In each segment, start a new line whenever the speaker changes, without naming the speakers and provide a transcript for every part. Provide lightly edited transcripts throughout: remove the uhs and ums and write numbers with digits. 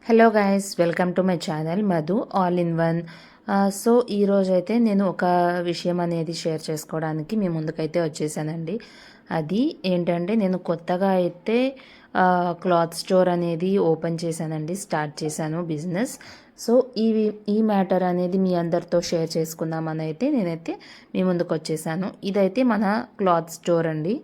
Hello guys, welcome to my channel Madhu all in one. So ఈరోజైతే నేను ఒక విషయం అనేది షేర్ చేసుకోవడానికి మీ ముందుకైతే వచ్చేసానండి. అది ఏంటంటే నేను కొత్తగా అయితే క్లాత్ స్టోర్ అనేది ఓపెన్ చేశానండి, స్టార్ట్ చేశాను బిజినెస్. సో ఈ మ్యాటర్ అనేది మీ అందరితో షేర్ చేసుకుందామని అయితే నేనైతే మీ ముందుకు వచ్చేసాను. ఇదైతే మన క్లాత్ స్టోర్ అండి.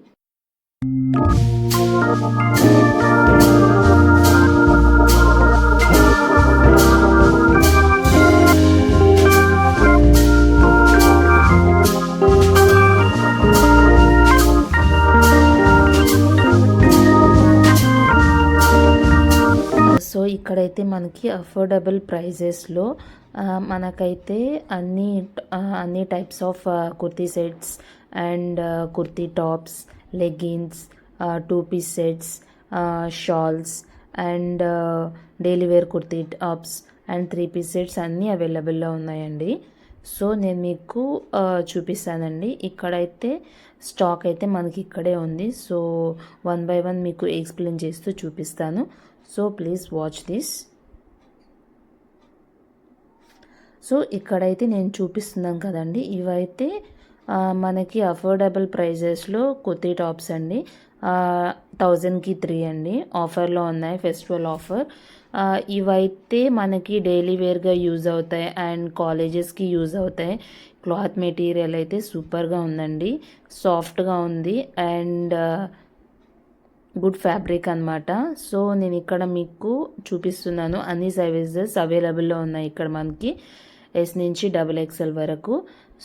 సో ఇక్కడైతే మనకి అఫోర్డబుల్ ప్రైజెస్లో మనకైతే అన్ని types of kurti sets and kurti tops, leggings, two piece sets, shawls and daily wear kurti tops and three piece sets అన్నీ అవైలబుల్లో ఉన్నాయండి. సో నేను మీకు చూపిస్తానండి. ఇక్కడైతే స్టాక్ అయితే మనకి ఇక్కడే ఉంది. సో వన్ బై వన్ మీకు ఎక్స్ప్లెయిన్ చేస్తూ చూపిస్తాను. So please watch this. So ఇక్కడైతే నేను చూపిస్తున్నాను కదండి, ఇవైతే మనకి అఫోర్డబుల్ ప్రైజెస్లో కుర్తీ టాప్స్ అండి. 1000కి 3 అండి, ఆఫర్లో ఉన్నాయి, ఫెస్టివల్ ఆఫర్. ఇవైతే మనకి డైలీ వేర్గా యూజ్ అవుతాయి అండ్ కాలేజెస్కి యూజ్ అవుతాయి. క్లాత్ మెటీరియల్ అయితే సూపర్గా ఉందండి, సాఫ్ట్గా ఉంది అండ్ గుడ్ ఫ్యాబ్రిక్ అనమాట. సో నేను ఇక్కడ మీకు చూపిస్తున్నాను, అన్ని సైజెస్ అవైలబుల్లో ఉన్నాయి ఇక్కడ మనకి ఎస్ నుంచి XXL వరకు.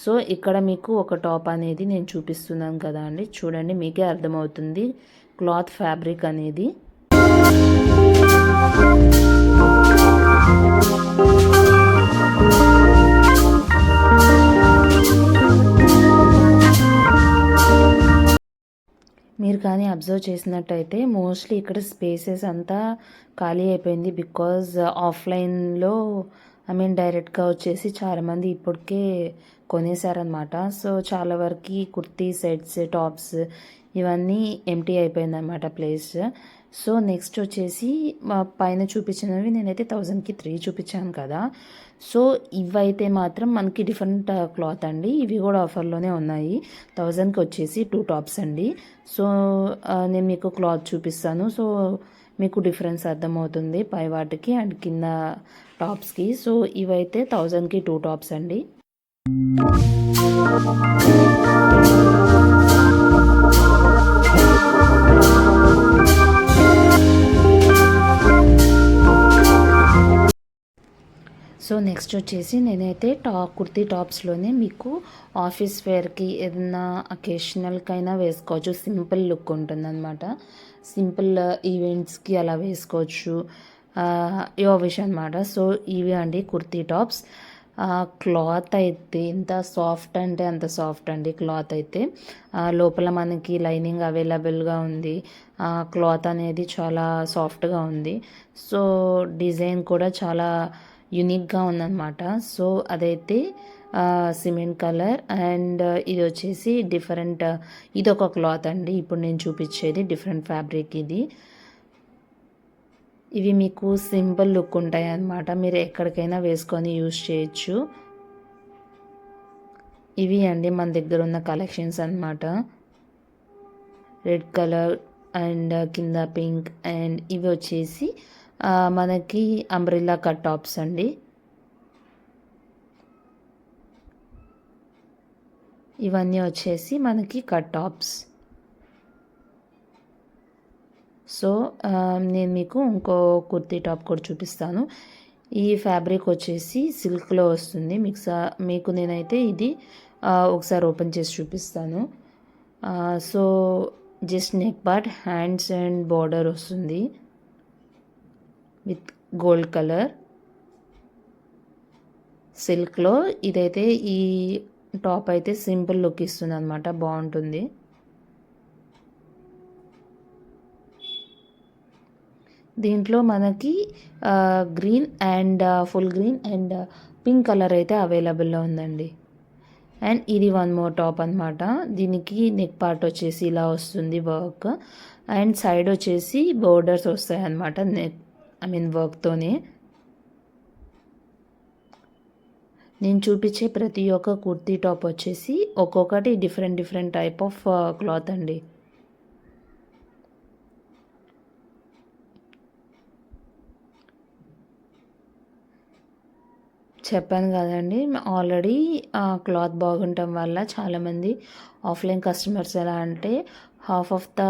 సో ఇక్కడ మీకు ఒక టాప్ అనేది నేను చూపిస్తున్నాను కదా అండి, చూడండి, మీకే అర్థమవుతుంది క్లాత్ ఫ్యాబ్రిక్ అనేది. మీరు కానీ అబ్జర్వ్ చేసినట్టయితే మోస్ట్లీ ఇక్కడ స్పేసెస్ అంతా ఖాళీ అయిపోయింది. బికాజ్ ఆఫ్లైన్లో డైరెక్ట్గా వచ్చేసి చాలామంది ఇప్పటికే కొనేసారనమాట. సో చాలా వరకు కుర్తీ సెట్స్, టాప్స్ ఇవన్నీ ఎంటీ అయిపోయింది అనమాట ప్లేస్. సో నెక్స్ట్ వచ్చేసి పైన చూపించినవి నేనైతే 1000కి 3 చూపించాను కదా. సో ఇవైతే మాత్రం మనకి డిఫరెంట్ క్లాత్ అండి, ఇవి కూడా ఆఫర్లోనే ఉన్నాయి. 1000కి వచ్చేసి 2 టాప్స్ అండి. సో నేను మీకు క్లాత్ చూపిస్తాను, సో మీకు డిఫరెన్స్ అర్థమవుతుంది పై వాటికి అండ్ కింద టాప్స్కి. సో ఇవైతే 1000కి 2 టాప్స్ అండి. సో నెక్స్ట్ వచ్చేసి నేనైతే కుర్తీ టాప్స్లోనే మీకు ఆఫీస్ వేర్కి ఏదైనా అకేషనల్కైనా వేసుకోవచ్చు, సింపుల్ లుక్ ఉంటుందన్నమాట. సింపుల్ ఈవెంట్స్కి అలా వేసుకోవచ్చు, ఇవో విషయం అనమాట. సో ఇవి అండి కుర్తీ టాప్స్. క్లాత్ అయితే ఎంత సాఫ్ట్ అంటే అంత సాఫ్ట్ అండి క్లాత్ అయితే. లోపల మనకి లైనింగ్ అవైలబుల్గా ఉంది, క్లాత్ అనేది చాలా సాఫ్ట్గా ఉంది. సో డిజైన్ కూడా చాలా యూనిక్గా ఉందన్నమాట. సో అదైతే సిమెంట్ కలర్ అండ్ ఇది వచ్చేసి డిఫరెంట్, ఇది ఒక క్లాత్ అండి. ఇప్పుడు నేను చూపించేది డిఫరెంట్ ఫ్యాబ్రిక్ ఇది. ఇవి మీకు సింపుల్ లుక్ ఉంటాయి అన్నమాట, మీరు ఎక్కడికైనా వేసుకొని యూజ్ చేయొచ్చు. ఇవి అండి మన దగ్గర ఉన్న కలెక్షన్స్ అన్నమాట. రెడ్ కలర్ అండ్ కింద పింక్ అండ్ ఇవి వచ్చేసి మనకి అంబ్రెల్లా కట్ టాప్స్ అండి. ఇవన్నీ వచ్చేసి మనకి కట్ టాప్స్. సో నేను మీకు ఇంకో కుర్తీ టాప్ కూడా చూపిస్తాను. ఈ ఫ్యాబ్రిక్ వచ్చేసి సిల్క్లో వస్తుంది. మీకు నేనైతే ఇది ఒకసారి ఓపెన్ చేసి చూపిస్తాను. So just neck part, hands and border వస్తుంది విత్ గోల్డ్ కలర్ సిల్క్లో. ఇదైతే ఈ టాప్ అయితే సింపుల్ లుక్ ఇస్తుంది అనమాట, బాగుంటుంది. దీంట్లో మనకి green and full green and pink colour అయితే అవైలబుల్లో ఉందండి. అండ్ ఇది వన్ మోర్ టాప్ అనమాట. దీనికి నెక్ పార్ట్ వచ్చేసి ఇలా వస్తుంది వర్క్ అండ్ సైడ్ వచ్చేసి బోర్డర్స్ వస్తాయి అన్నమాట నెక్ వర్క్తోనే. నేను చూపించే ప్రతి ఒక్క కుర్తీ టాప్ వచ్చేసి ఒక్కొక్కటి డిఫరెంట్ టైప్ ఆఫ్ క్లాత్ అండి. చెప్పాను కదండి, ఆల్రెడీ క్లాత్ బాగుండటం వల్ల చాలామంది ఆఫ్లైన్ కస్టమర్స్ ఎలా అంటే హాఫ్ ఆఫ్ ద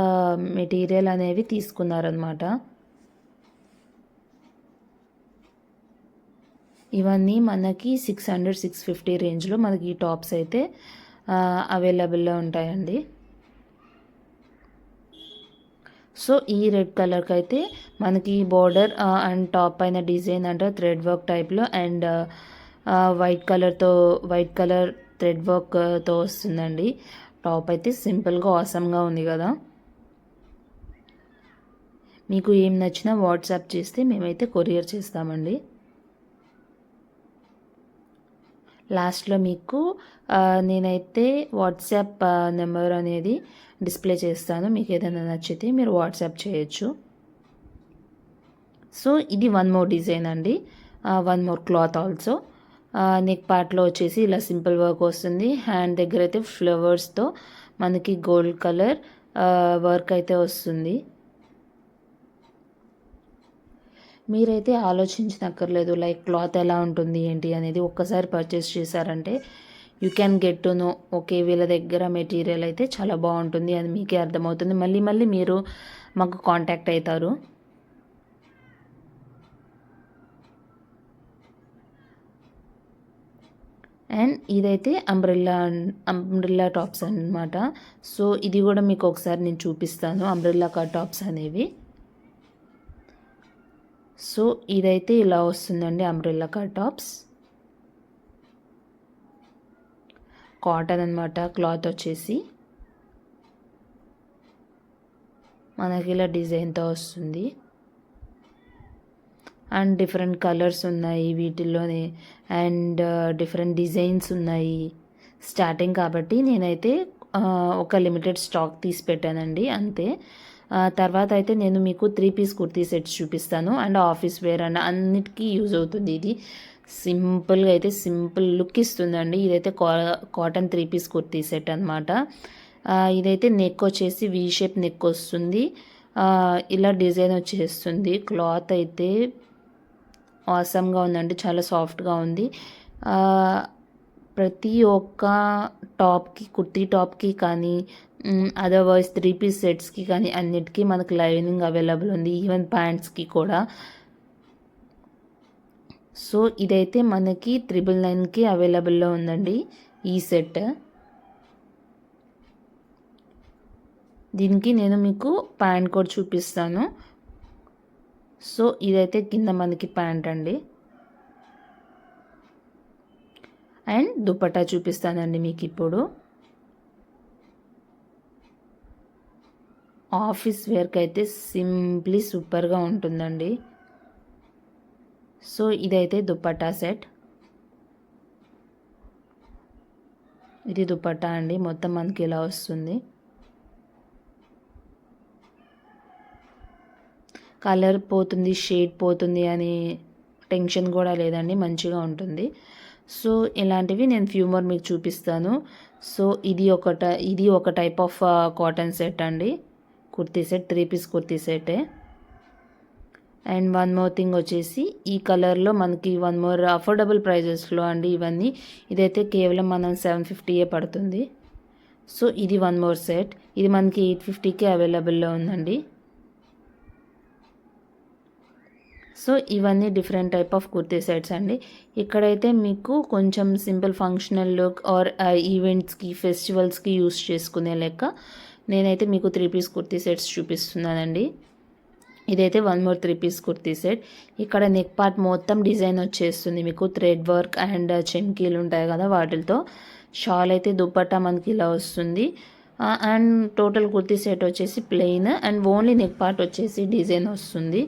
మెటీరియల్ అనేవి తీసుకున్నారనమాట. ఇవన్నీ మనకి 600-650 రేంజ్లో మనకి ఈ టాప్స్ అయితే అవైలబుల్లో ఉంటాయండి. సో ఈ రెడ్ కలర్కి అయితే మనకి బార్డర్ అండ్ టాప్ పైన డిజైన్ అంటే థ్రెడ్ వర్క్ టైప్లో అండ్ వైట్ కలర్ థ్రెడ్ వర్క్తో వస్తుందండి. టాప్ అయితే సింపుల్గా ఆసమ్గా ఉంది కదా. మీకు ఏం నచ్చినా వాట్సాప్ చేస్తే మేమైతే కొరియర్ చేస్తామండి. లాస్ట్లో మీకు నేనైతే వాట్సాప్ నెంబర్ అనేది డిస్ప్లే చేస్తాను. మీకు ఏదైనా నచ్చితే మీరు వాట్సాప్ చేయొచ్చు. సో ఇది వన్ మోర్ డిజైన్ అండి, one more cloth also. Neck పార్ట్లో వచ్చేసి ఇలా సింపుల్ వర్క్ వస్తుంది. హ్యాండ్ దగ్గర అయితే ఫ్లవర్స్తో మనకి గోల్డ్ కలర్ వర్క్ అయితే వస్తుంది. మీరైతే ఆలోచించనక్కర్లేదు లైక్ క్లాత్ ఎలా ఉంటుంది ఏంటి అనేది. ఒక్కసారి పర్చేస్ చేశారంటే you can get to know, okay వీళ్ళ దగ్గర మెటీరియల్ అయితే చాలా బాగుంటుంది అని మీకే అర్థమవుతుంది. మళ్ళీ మీరు మాకు కాంటాక్ట్ అవుతారు. అండ్ ఇదైతే అంబ్రెల్లా టాప్స్ అనమాట. సో ఇది కూడా మీకు ఒకసారి నేను చూపిస్తాను, అంబ్రెల్లా టాప్స్ అనేవి. సో ఇదైతే ఇలా వస్తుందండి అంబ్రెల్లా టాప్స్. కాటన్ అనమాట, క్లాత్ వచ్చేసి మనకి ఇలా డిజైన్తో వస్తుంది. అండ్ డిఫరెంట్ కలర్స్ ఉన్నాయి వీటిల్లోనే అండ్ డిఫరెంట్ డిజైన్స్ ఉన్నాయి. స్టార్టింగ్ కాబట్టి నేనైతే ఒక లిమిటెడ్ స్టాక్ తీసి పెట్టానండి అంతే. తర్వాత అయితే నేను మీకు 3 పీస్ కుర్తీ సెట్స్ చూపిస్తాను అండ్ ఆఫీస్ వేర్ అండ్ అన్నిటికీ యూజ్ అవుతుంది. ఇది సింపుల్గా అయితే సింపుల్ లుక్ ఇస్తుందండి. ఇదైతే కాటన్ 3 పీస్ కుర్తీ సెట్ అనమాట. ఇదైతే నెక్ వచ్చేసి వీ షేప్ నెక్ వస్తుంది. ఇలా డిజైన్ వచ్చేస్తుంది. క్లాత్ అయితే ఆసమ్గా ఉందండి, చాలా సాఫ్ట్గా ఉంది. ప్రతి ఒక్క టాప్కి, కుర్తీ టాప్కి కానీ అదర్వైజ్ 3 పీస్ సెట్స్కి కానీ అన్నిటికీ మనకు లైనింగ్ అవైలబుల్ ఉంది, ఈవెన్ ప్యాంట్స్కి కూడా. సో ఇదైతే మనకి 999కి అవైలబుల్లో ఉందండి ఈ సెట్. దీనికి నేను మీకు ప్యాంట్ కూడా చూపిస్తాను. సో ఇదైతే కింద మనకి ప్యాంట్ అండి అండ్ దుపట్టా చూపిస్తానండి మీకు ఇప్పుడు. ఆఫీస్ వేర్కి అయితే సింప్లీ సూపర్గా ఉంటుందండి. సో ఇదైతే దుపట్టా సెట్. ఇది దుపట్టా అండి, మొత్తం మనకి ఇలా వస్తుంది. కలర్ పోతుంది, షేడ్ పోతుంది అని టెన్షన్ కూడా లేదండి, మంచిగా ఉంటుంది. సో ఇలాంటివి నేను ఫ్యూ మోర్ మీకు చూపిస్తాను. సో ఇది ఒక టైప్ ఆఫ్ కాటన్ సెట్ అండి, కుర్తీ సెట్, 3 పీస్ కుర్తీ సెటే. అండ్ వన్ మోర్ థింగ్ వచ్చేసి ఈ కలర్లో మనకి వన్ మోర్ అఫోర్డబుల్ ప్రైజెస్లో అండి ఇవన్నీ. ఇదైతే కేవలం మనం 750 పడుతుంది. సో ఇది వన్ మోర్ సెట్, ఇది మనకి 850కి అవైలబుల్లో ఉందండి. సో ఇవన్నీ different type of kurti sets అండి. ఇక్కడైతే మీకు కొంచెం సింపుల్ ఫంక్షనల్ లుక్ ఆర్ ఈవెంట్స్కి, ఫెస్టివల్స్కి యూస్ చేసుకునే లెక్క నేనైతే మీకు 3 పీస్ కుర్తీ సెట్స్ చూపిస్తున్నానండి. ఇదైతే one more 3 piece kurti set. ఇక్కడ నెక్ పార్ట్ మొత్తం డిజైన్ వచ్చేస్తుంది మీకు, థ్రెడ్ వర్క్ అండ్ చెమ్కీలు ఉంటాయి కదా వాటితో. షాల్ అయితే దుపట్టా మనకి ఇలా వస్తుంది. అండ్ టోటల్ కుర్తీ సెట్ వచ్చేసి plain and only neck part వచ్చేసి డిజైన్ వస్తుంది.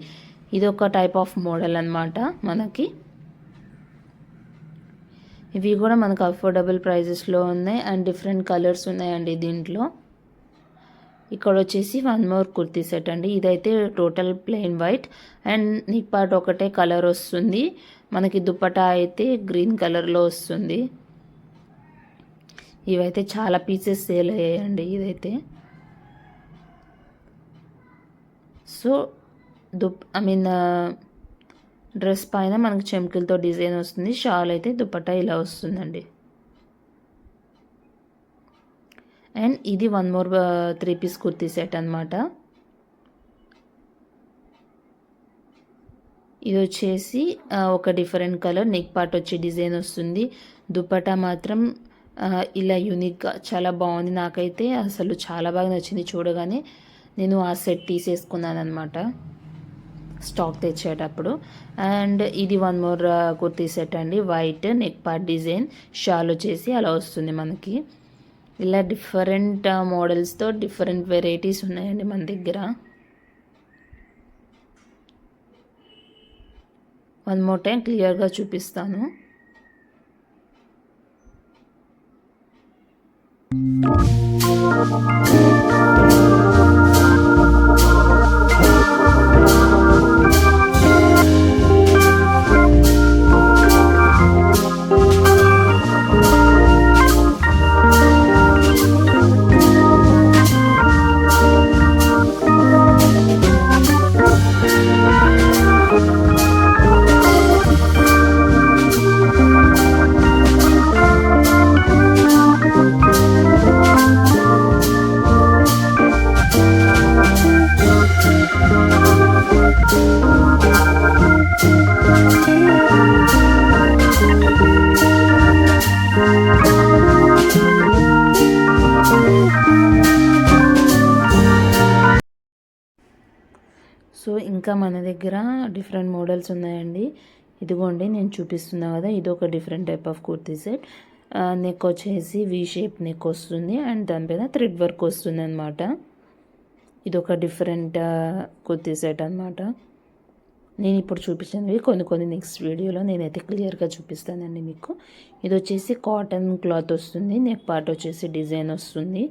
ఇది ఒక టైప్ ఆఫ్ మోడల్ అనమాట మనకి. ఇవి కూడా మనకు అఫోర్డబుల్ ప్రైజెస్లో ఉన్నాయి అండ్ డిఫరెంట్ కలర్స్ ఉన్నాయండి దీంట్లో. ఇక్కడ వచ్చేసి వన్ మోర్ కుర్తీ సెట్ అండి. ఇదైతే total plain white and neck part ఒకటే కలర్ వస్తుంది. మనకి దుపట్టా అయితే గ్రీన్ కలర్లో వస్తుంది. ఇవైతే చాలా పీసెస్ సేల్ అయ్యాయండి. ఇదైతే సో డ్రెస్ పైన మనకి చెంకిలతో డిజైన్ వస్తుంది. షాల్ అయితే దుపట్టా ఇలా వస్తుందండి. అండ్ ఇది one more 3 piece kurti set అనమాట. ఇది వచ్చేసి ఒక డిఫరెంట్ కలర్, నెక్ పార్ట్ వచ్చి డిజైన్ వస్తుంది. దుపట్టా మాత్రం ఇలా యూనిక్గా చాలా బాగుంది. నాకైతే అసలు చాలా బాగా నచ్చింది. చూడగానే నేను ఆ సెట్ తీసేసుకున్నాను అనమాట స్టాక్ తెచ్చేటప్పుడు. అండ్ ఇది వన్ మోర్ కుర్తీ సెట్ అండి. White neck part design, shawl వచ్చేసి అలా వస్తుంది మనకి. ఇలా డిఫరెంట్ మోడల్స్తో డిఫరెంట్ వెరైటీస్ ఉన్నాయండి మన దగ్గర. వన్ మోర్ టైం క్లియర్గా చూపిస్తాను. సో ఇంకా మన దగ్గర డిఫరెంట్ మోడల్స్ ఉన్నాయండి. ఇదిగోండి నేను చూపిస్తున్నా కదా, ఇది ఒక different type of kurti set. Neck వచ్చేసి వి షేప్ నెక్ వస్తుంది అండ్ దానిపైన థ్రెడ్ వర్క్ వస్తుంది అనమాట. ఇది ఒక డిఫరెంట్ కుర్తీ సెట్ అనమాట. నేను ఇప్పుడు చూపించినవి కొన్ని నెక్స్ట్ వీడియోలో నేనైతే క్లియర్గా చూపిస్తానండి మీకు. ఇది వచ్చేసి కాటన్ క్లాత్ వస్తుంది, నెక్ పార్ట్ వచ్చేసి డిజైన్ వస్తుంది.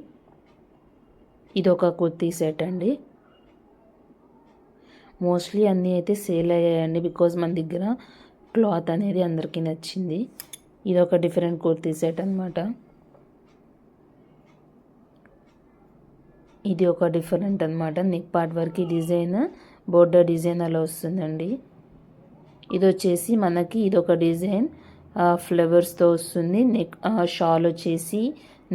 ఇది ఒక కుర్తీ సెట్ అండి. మోస్ట్లీ అన్నీ అయితే సేల్ అయ్యాయండి, బికాజ్ మన దగ్గర క్లాత్ అనేది అందరికీ నచ్చింది. ఇది ఒక డిఫరెంట్ కుర్తీ సెట్ అనమాట. ఇది ఒక డిఫరెంట్ అనమాట. నెక్ పార్ట్ వరకు డిజైన్, బోర్డర్ డిజైన్ అలా వస్తుందండి. ఇది వచ్చేసి మనకి ఇది ఒక డిజైన్ ఫ్లవర్స్తో వస్తుంది. నెక్ షాల్ వచ్చేసి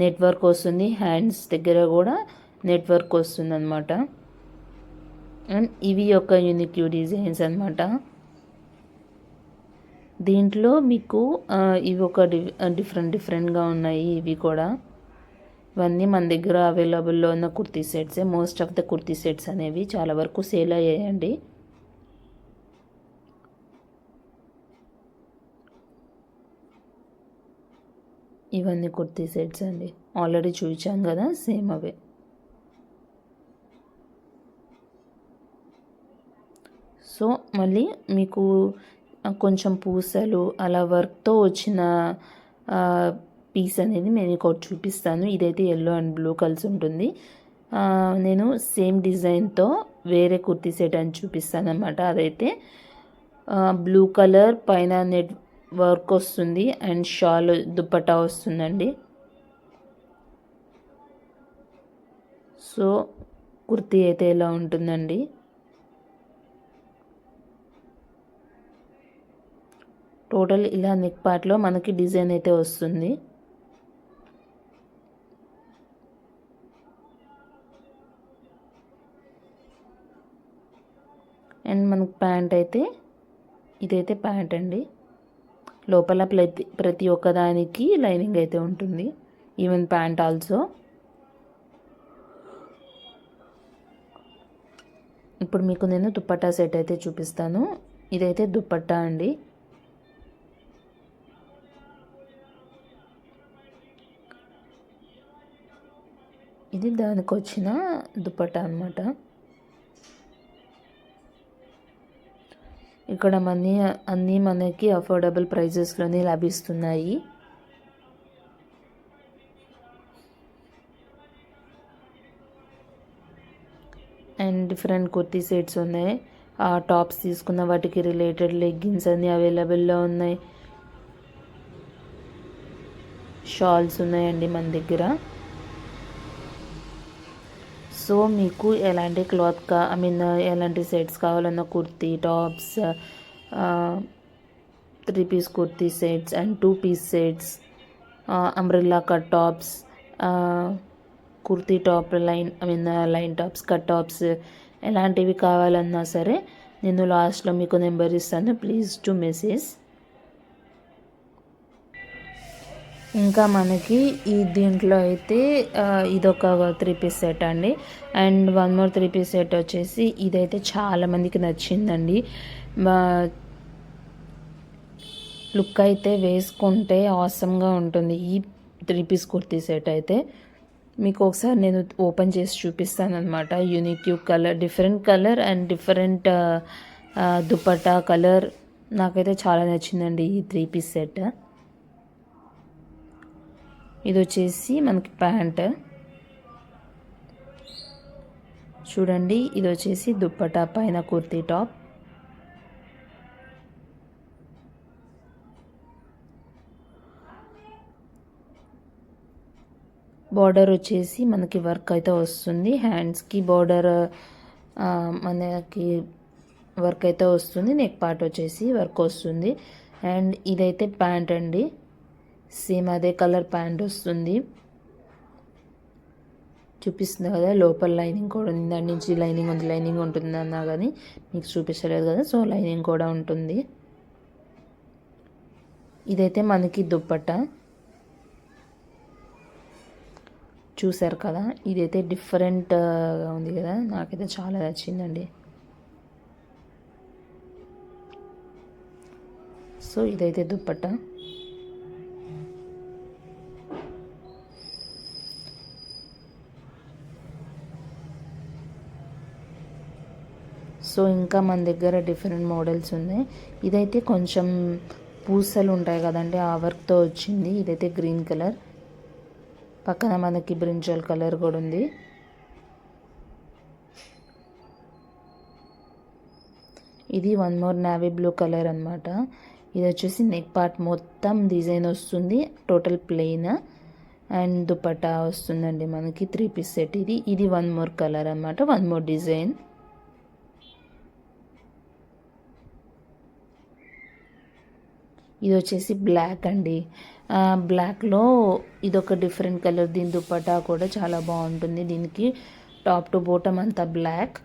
నెట్వర్క్ వస్తుంది, హ్యాండ్స్ దగ్గర కూడా నెట్వర్క్ వస్తుంది అనమాట. అండ్ ఇవి ఒక యూనిక్ డిజైన్స్ అనమాట. దీంట్లో మీకు ఇవి ఒక డిఫరెంట్గా ఉన్నాయి. ఇవి కూడా ఇవన్నీ మన దగ్గర అవైలబుల్లో ఉన్న కుర్తీ సెట్సే. Most of the kurti sets అనేవి చాలా వరకు సేల్ అయ్యాయండి. ఇవన్నీ కుర్తీ సెట్స్ అండి, ఆల్రెడీ చూపించాను కదా, సేమ్ అవే. సో మళ్ళీ మీకు కొంచెం పూసలు అలా వర్క్తో వచ్చిన పీస్ అనేది నేను ఒకటి చూపిస్తాను. ఇదైతే ఎల్లో అండ్ బ్లూ కలిసి ఉంటుంది. నేను సేమ్ డిజైన్తో వేరే కుర్తీ సెట్ అని చూపిస్తాను అన్నమాట. అదైతే బ్లూ కలర్ పైన నెట్ వర్క్ వస్తుంది అండ్ షాల్ దుపట్టా వస్తుందండి. సో కుర్తీ అయితే ఎలా ఉంటుందండి. టోటల్ ఇలా నెక్ పార్ట్లో మనకి డిజైన్ అయితే వస్తుంది. అండ్ మనకు ప్యాంట్ అయితే ఇదైతే ప్యాంట్ అండి. లోపల ప్రతి ఒక్కదానికి లైనింగ్ అయితే ఉంటుంది, ఈవెన్ ప్యాంట్ ఆల్సో. ఇప్పుడు మీకు నేను దుపట్టా సెట్ అయితే చూపిస్తాను. ఇదైతే దుపట్టా అండి. ఇది దానికి వచ్చిన దుపట్టా అన్నమాట. ఇక్కడ అన్నీ మనకి అఫోర్డబుల్ ప్రైజెస్లోనే లభిస్తున్నాయి. డిఫరెంట్ కుర్తీ సెట్స్ ఉన్నాయి. టాప్స్ తీసుకున్న వాటికి రిలేటెడ్ లెగ్గిన్స్ అన్నీ అవైలబుల్లో ఉన్నాయి. షాల్స్ ఉన్నాయండి మన దగ్గర. సో మీకు ఎలాంటి క్లాత్ ఎలాంటి సెట్స్ కావాలన్నా kurti tops, 3-piece kurti sets and 2-piece sets, umbrella cut tops, kurti top line tops, cut tops ఎలాంటివి కావాలన్నా సరే నేను లాస్ట్లో మీకు నెంబర్ ఇస్తాను, ప్లీజ్ టు మెసేజ్. ఇంకా మనకి దీంట్లో అయితే ఇదొక 3-piece సెట్ అండి. అండ్ 1 more 3-piece సెట్ వచ్చేసి ఇదైతే చాలామందికి నచ్చిందండి. లుక్ అయితే వేసుకుంటే ఆసమ్గా ఉంటుంది ఈ 3-piece కుర్తీ సెట్ అయితే. మీకు ఒకసారి నేను ఓపెన్ చేసి చూపిస్తాను అనమాట. Unique colour, different colour and different dupatta colour నాకైతే చాలా నచ్చిందండి ఈ 3-piece సెట్. ఇది వచ్చేసి మనకి ప్యాంట్ చూడండి. ఇది వచ్చేసి దుప్పటా పైన కుర్తీ టాప్. బార్డర్ వచ్చేసి మనకి వర్క్ అయితే వస్తుంది. హ్యాండ్స్కి బార్డర్ మనకి వర్క్ అయితే వస్తుంది. నెక్ పార్ట్ వచ్చేసి వర్క్ వస్తుంది. అండ్ ఇదైతే ప్యాంట్ అండి. సేమ్ అదే కలర్ ప్యాంట్ వస్తుంది. చూపిస్తుంది కదా, లోపల లైనింగ్ కూడా ఉంది. దాని నుంచి లైనింగ్ ఉంటుంది అన్నా కానీ మీకు చూపించలేదు కదా, సో లైనింగ్ కూడా ఉంటుంది. ఇదైతే మనకి దుప్పట్టా చూసారు కదా, ఇదైతే డిఫరెంట్గా ఉంది కదా, నాకైతే చాలా నచ్చిందండి. సో ఇదైతే దుప్పట్టా. సో ఇంకా మన దగ్గర డిఫరెంట్ మోడల్స్ ఉన్నాయి. ఇదైతే కొంచెం పూసలు ఉంటాయి కదండి, ఆ వర్క్తో వచ్చింది. ఇదైతే గ్రీన్ కలర్, పక్కన మనకి బ్రింజల్ కలర్ కూడా ఉంది. ఇది 1 more నావీ బ్లూ కలర్ అనమాట. ఇది వచ్చేసి నెక్ పార్ట్ మొత్తం డిజైన్ వస్తుంది, టోటల్ ప్లెయిన్. అండ్ దుపట్టా వస్తుందండి మనకి 3-piece సెట్. ఇది 1 more కలర్ అనమాట, 1 more డిజైన్. ఇది వచ్చేసి బ్లాక్ అండి. బ్లాక్లో ఇదొక డిఫరెంట్ కలర్. దీని దుపట్టా కూడా చాలా బాగుంటుంది. దీనికి టాప్ టు బాటమ్ అంతా బ్లాక్,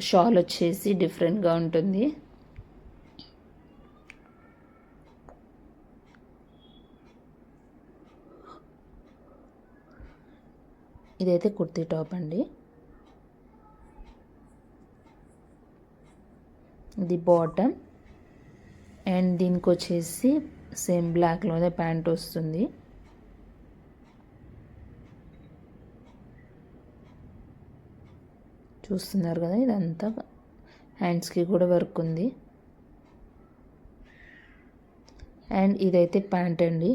షాల్ వచ్చేసి డిఫరెంట్గా ఉంటుంది. ఇదైతే కుర్తీ టాప్ అండి. ఇది బాటమ్. అండ్ దీనికి వచ్చేసి సేమ్ బ్లాక్లోనే ప్యాంట్ వస్తుంది. చూస్తున్నారు కదా, ఇదంతా హ్యాండ్స్కి కూడా వర్క్ ఉంది. అండ్ ఇదైతే ప్యాంట్ అండి.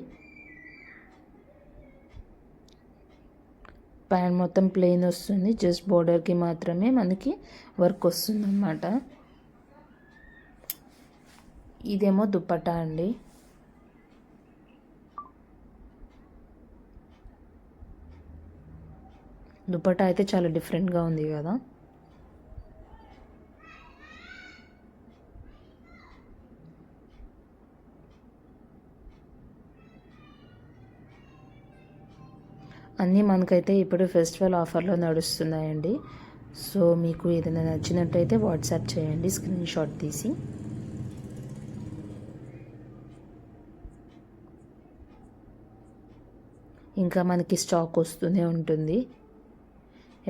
ప్యాంట్ మొత్తం ప్లెయిన్ వస్తుంది, జస్ట్ బోర్డర్కి మాత్రమే మనకి వర్క్ వస్తుంది అన్నమాట. ఇదేమో దుపట్టా అండి. దుపట్టా అయితే చాలా డిఫరెంట్గా ఉంది కదా. అన్నీ మనకైతే ఇప్పుడు ఫెస్టివల్ ఆఫర్లో నడుస్తున్నాయండి. సో మీకు ఏదైనా నచ్చినట్టయితే వాట్సాప్ చేయండి స్క్రీన్ షాట్ తీసి. ఇంకా మనకి స్టాక్ వస్తూనే ఉంటుంది,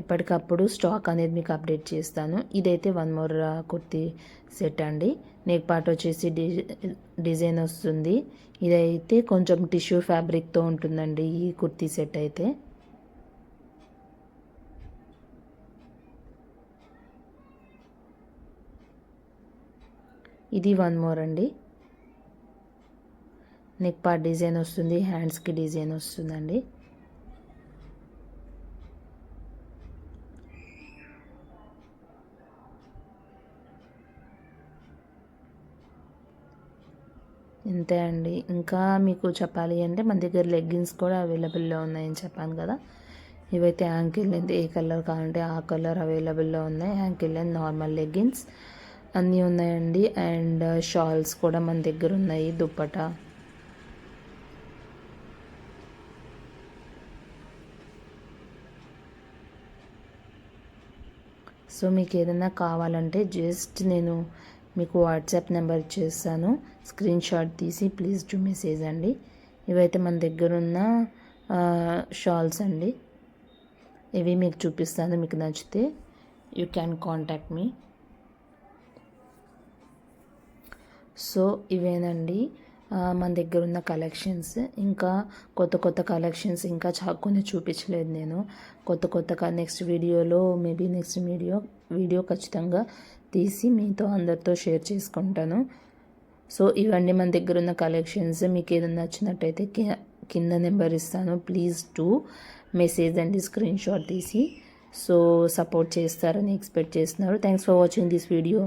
ఎప్పటికప్పుడు స్టాక్ అనేది మీకు అప్డేట్ చేస్తాను. ఇదైతే 1 more కుర్తీ సెట్ అండి. నెక్ పార్ట్ వచ్చేసి డిజైన్ వస్తుంది. ఇదైతే కొంచెం టిష్యూ ఫ్యాబ్రిక్తో ఉంటుందండి ఈ కుర్తీ సెట్ అయితే. ఇది 1 more అండి. నెక్ పార్ట్ డిజైన్ వస్తుంది, హ్యాండ్స్కి డిజైన్ వస్తుందండి. ఇంతే అండి. ఇంకా మీకు చెప్పాలి అంటే మన దగ్గర లెగ్గిన్స్ కూడా అవైలబుల్లో ఉన్నాయని చెప్పాను కదా. ఇవైతే యాంకిల్ లెంత్ ఏ కలర్ కావాలంటే ఆ కలర్ అవైలబుల్లో ఉన్నాయి. యాంకిల్ లెంత్ నార్మల్ లెగ్గిన్స్ అన్నీ ఉన్నాయండి. అండ్ షాల్స్ కూడా మన దగ్గర ఉన్నాయి. దుప్పట సో మీకు ఏదైనా కావాలంటే జస్ట్ నేను మీకు వాట్సాప్ నెంబర్ ఇచ్చేస్తాను. స్క్రీన్ షాట్ తీసి ప్లీజ్ టు మెసేజ్ అండి. ఇవైతే మన దగ్గర ఉన్న షాల్స్ అండి. ఇవి మీకు చూపిస్తాను. మీకు నచ్చితే you can contact me. So ఇవేనండి మన దగ్గర ఉన్న కలెక్షన్స్. ఇంకా కొత్త కలెక్షన్స్ ఇంకా కొన్ని చూపించలేదు నేను. నెక్స్ట్ వీడియోలో నెక్స్ట్ వీడియో ఖచ్చితంగా తీసి మీతో అందరితో షేర్ చేసుకుంటాను. సో ఇవన్నీ మన దగ్గర ఉన్న కలెక్షన్స్. మీకు ఏదైనా నచ్చినట్టయితే కింద నెంబర్ ఇస్తాను. ప్లీజ్ టు మెసేజ్ అండి, స్క్రీన్ షాట్ తీసి. సో సపోర్ట్ చేస్తారని ఎక్స్పెక్ట్ చేస్తున్నారు. Thanks for watching this video.